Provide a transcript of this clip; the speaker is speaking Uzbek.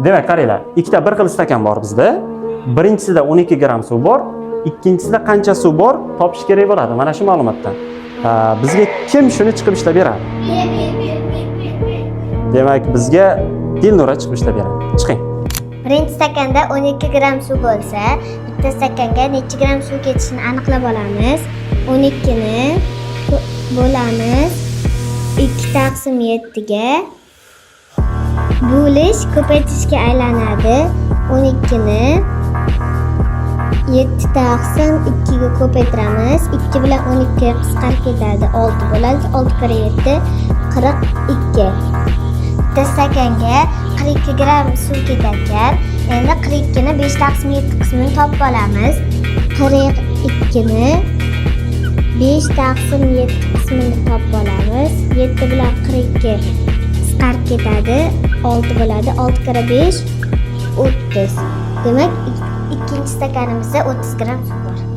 Demak, qaranglar, ikkita bir xil stakan bor bizda. Birinchisida 12 gram suv bor, ikkinchisida qancha suv bor topish kerak bo'ladi mana shu ma'lumotdan. Bizga kim shuni chiqib ishlab beradi? Demak, bizga Dilnura chiqib ishlab beradi. Chiqing. Birinchi stakanda 12 gram suv bo'lsa, bitta stakanga necha gram suv ketishini aniqlab olamiz. 12 ni bo'lamiz 2 taqsim 7 ga. Bo'lish ko'paytirishga aylanadi. 12 ni 7 taqsim 2 ga ko'paytiramiz. 2 bilan 12 qisqarib ketadi. 6 bo'ladi. 6 kira 7 42. Bitta stakanga 42 gram suv ketar. Endi 42 ni 5 taqsim 7 qismini topib olamiz. 42 ni 5 taqsim 7 qismini topib olamiz. 7 bilan 42 qisqarib ketadi. 6 bo'ladi. 6 kira 5 30. Demak, ikkinchi stakanimizda 30 gram suv bor.